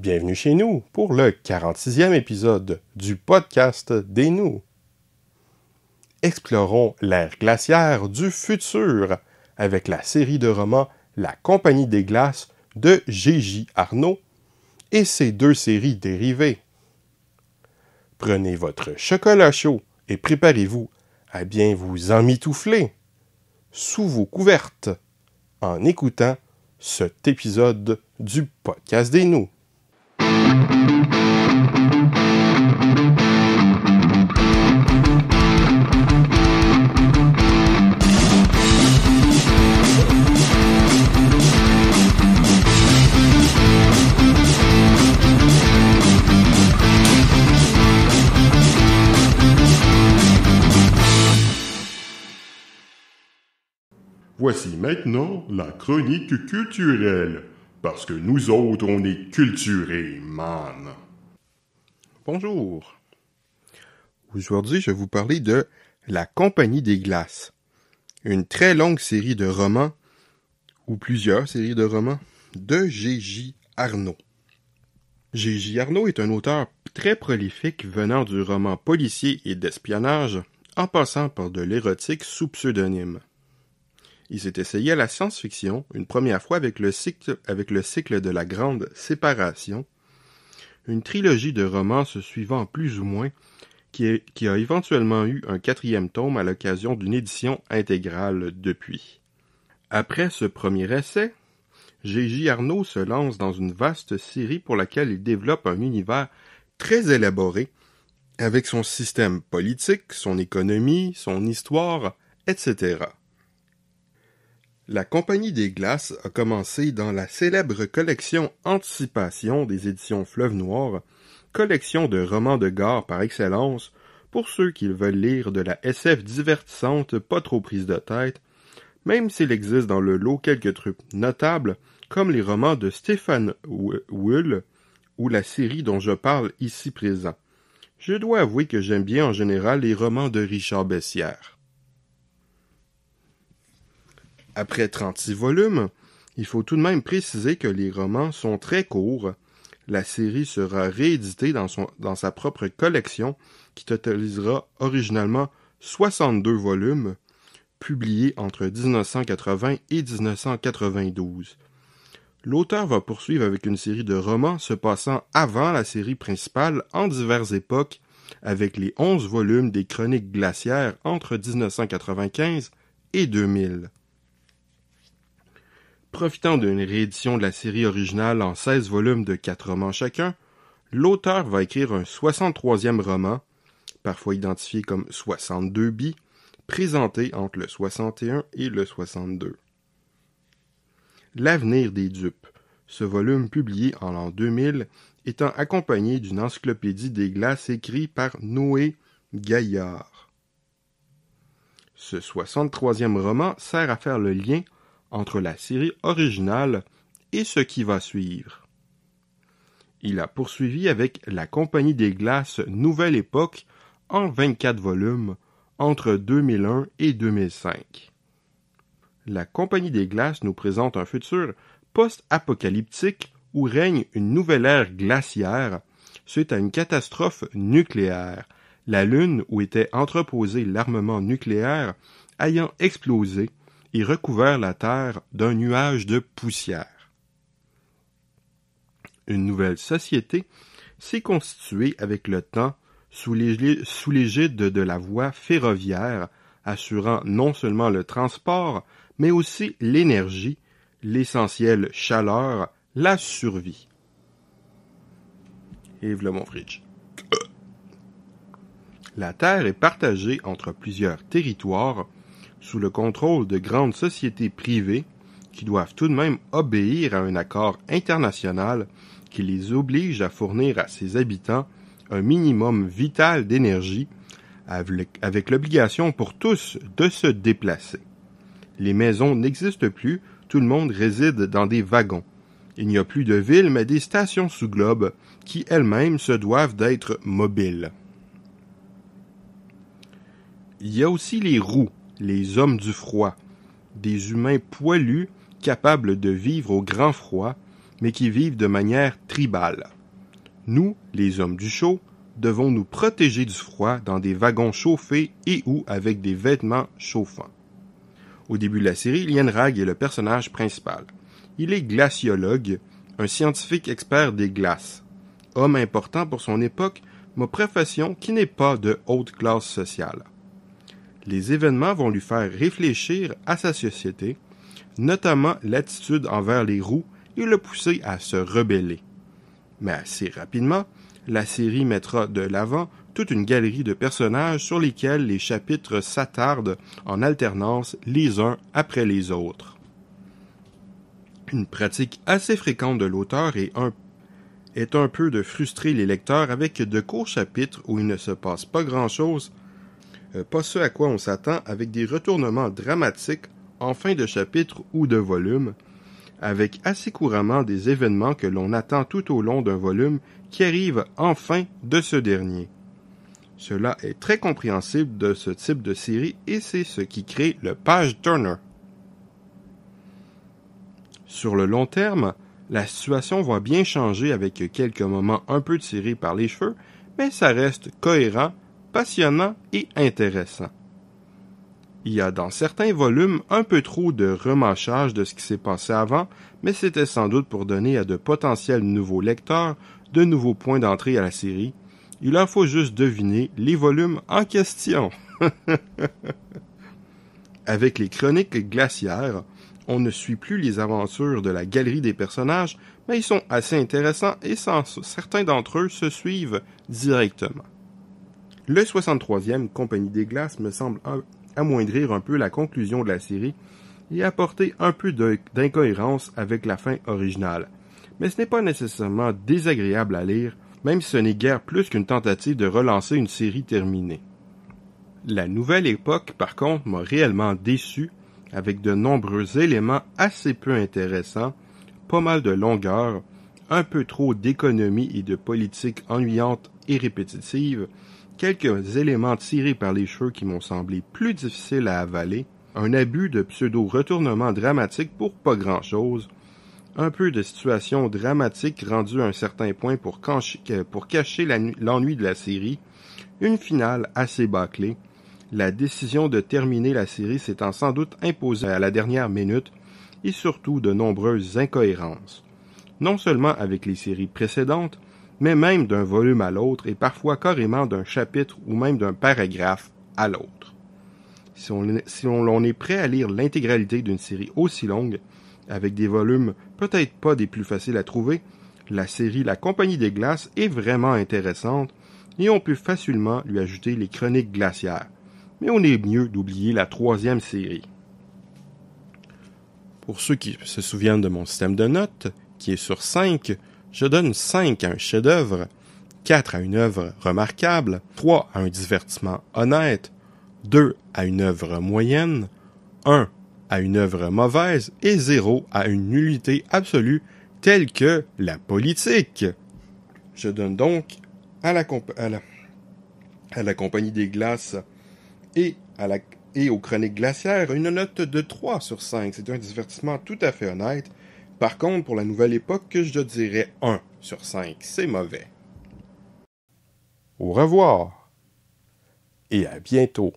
Bienvenue chez nous pour le 46e épisode du podcast des Nous. Explorons l'ère glaciaire du futur avec la série de romans La Compagnie des Glaces de J.J. Arnaud et ses deux séries dérivées. Prenez votre chocolat chaud et préparez-vous à bien vous emmitoufler sous vos couvertes en écoutant cet épisode du podcast des Nous. Voici maintenant la chronique culturelle, parce que nous autres, on est culturés, man. Bonjour. Aujourd'hui, je vais vous parler de La Compagnie des Glaces, une très longue série de romans, ou plusieurs séries de romans, de J.J. Arnaud. J.J. Arnaud est un auteur très prolifique venant du roman policier et d'espionnage, en passant par de l'érotique sous pseudonyme. Il s'est essayé à la science-fiction une première fois avec le cycle de la Grande Séparation, une trilogie de romans se suivant plus ou moins, qui a éventuellement eu un 4e tome à l'occasion d'une édition intégrale depuis. Après ce premier essai, J.J. Arnaud se lance dans une vaste série pour laquelle il développe un univers très élaboré, avec son système politique, son économie, son histoire, etc. La Compagnie des Glaces a commencé dans la célèbre collection Anticipation des éditions Fleuve Noir, collection de romans de gare par excellence pour ceux qui veulent lire de la SF divertissante pas trop prise de tête, même s'il existe dans le lot quelques trucs notables comme les romans de Stéphane Wull ou la série dont je parle ici présent. Je dois avouer que j'aime bien en général les romans de Richard Bessières. Après 36 volumes, il faut tout de même préciser que les romans sont très courts. La série sera rééditée dans sa propre collection qui totalisera originalement 62 volumes, publiés entre 1980 et 1992. L'auteur va poursuivre avec une série de romans se passant avant la série principale en diverses époques, avec les 11 volumes des Chroniques glaciaires entre 1995 et 2000. Profitant d'une réédition de la série originale en 16 volumes de 4 romans chacun, l'auteur va écrire un 63e roman, parfois identifié comme 62 bis, présenté entre le 61 et le 62. L'avenir des dupes, ce volume publié en l'an 2000, étant accompagné d'une encyclopédie des glaces écrite par Noé Gaillard. Ce 63e roman sert à faire le lien entre la série originale et ce qui va suivre. Il a poursuivi avec La Compagnie des Glaces Nouvelle Époque en 24 volumes entre 2001 et 2005. La Compagnie des Glaces nous présente un futur post-apocalyptique où règne une nouvelle ère glaciaire suite à une catastrophe nucléaire, la Lune où était entreposé l'armement nucléaire ayant explosé et recouvert la Terre d'un nuage de poussière. Une nouvelle société s'est constituée avec le temps sous l'égide de la voie ferroviaire, assurant non seulement le transport, mais aussi l'énergie, l'essentielle chaleur, la survie. Et voilà mon fridge. La Terre est partagée entre plusieurs territoires, sous le contrôle de grandes sociétés privées qui doivent tout de même obéir à un accord international qui les oblige à fournir à ses habitants un minimum vital d'énergie avec l'obligation pour tous de se déplacer. Les maisons n'existent plus, tout le monde réside dans des wagons. Il n'y a plus de villes mais des stations sous globe qui elles-mêmes se doivent d'être mobiles. Il y a aussi les roux, les hommes du froid, des humains poilus capables de vivre au grand froid, mais qui vivent de manière tribale. Nous, les hommes du chaud, devons nous protéger du froid dans des wagons chauffés et ou avec des vêtements chauffants. Au début de la série, Lienrag est le personnage principal. Il est glaciologue, un scientifique expert des glaces. Homme important pour son époque, mais profession qui n'est pas de haute classe sociale. Les événements vont lui faire réfléchir à sa société, notamment l'attitude envers les roux et le pousser à se rebeller. Mais assez rapidement, la série mettra de l'avant toute une galerie de personnages sur lesquels les chapitres s'attardent en alternance les uns après les autres. Une pratique assez fréquente de l'auteur est un peu de frustrer les lecteurs avec de courts chapitres où il ne se passe pas grand-chose, pas ce à quoi on s'attend, avec des retournements dramatiques en fin de chapitre ou de volume, avec assez couramment des événements que l'on attend tout au long d'un volume qui arrivent en fin de ce dernier. Cela est très compréhensible de ce type de série et c'est ce qui crée le page turner. Sur le long terme, la situation va bien changer avec quelques moments un peu tirés par les cheveux, mais ça reste cohérent, passionnant et intéressant. Il y a dans certains volumes un peu trop de remâchage de ce qui s'est passé avant, mais c'était sans doute pour donner à de potentiels nouveaux lecteurs de nouveaux points d'entrée à la série. Il leur faut juste deviner les volumes en question. Avec les chroniques glaciaires, on ne suit plus les aventures de la galerie des personnages, mais ils sont assez intéressants et certains d'entre eux se suivent directement. Le 63e, Compagnie des Glaces, me semble amoindrir un peu la conclusion de la série et apporter un peu d'incohérence avec la fin originale. Mais ce n'est pas nécessairement désagréable à lire, même si ce n'est guère plus qu'une tentative de relancer une série terminée. La nouvelle époque, par contre, m'a réellement déçu, avec de nombreux éléments assez peu intéressants, pas mal de longueur, un peu trop d'économie et de politique ennuyante et répétitive, quelques éléments tirés par les cheveux qui m'ont semblé plus difficiles à avaler, un abus de pseudo-retournements dramatiques pour pas grand-chose, un peu de situations dramatiques rendues à un certain point pour cacher l'ennui de la série, une finale assez bâclée, la décision de terminer la série s'étant sans doute imposée à la dernière minute, et surtout de nombreuses incohérences. Non seulement avec les séries précédentes, mais même d'un volume à l'autre et parfois carrément d'un chapitre ou même d'un paragraphe à l'autre. Si on est prêt à lire l'intégralité d'une série aussi longue, avec des volumes peut-être pas des plus faciles à trouver, la série La Compagnie des Glaces est vraiment intéressante et on peut facilement lui ajouter les chroniques glaciaires. Mais on est mieux d'oublier la 3e série. Pour ceux qui se souviennent de mon système de notes, qui est sur 5, je donne 5 à un chef-d'œuvre, 4 à une œuvre remarquable, 3 à un divertissement honnête, 2 à une œuvre moyenne, 1 à une œuvre mauvaise et 0 à une nullité absolue telle que la politique. Je donne donc à la Compagnie des Glaces et aux Chroniques glaciaires une note de 3 sur 5. C'est un divertissement tout à fait honnête. Par contre, pour la nouvelle époque, je dirais 1 sur 5. C'est mauvais. Au revoir et à bientôt.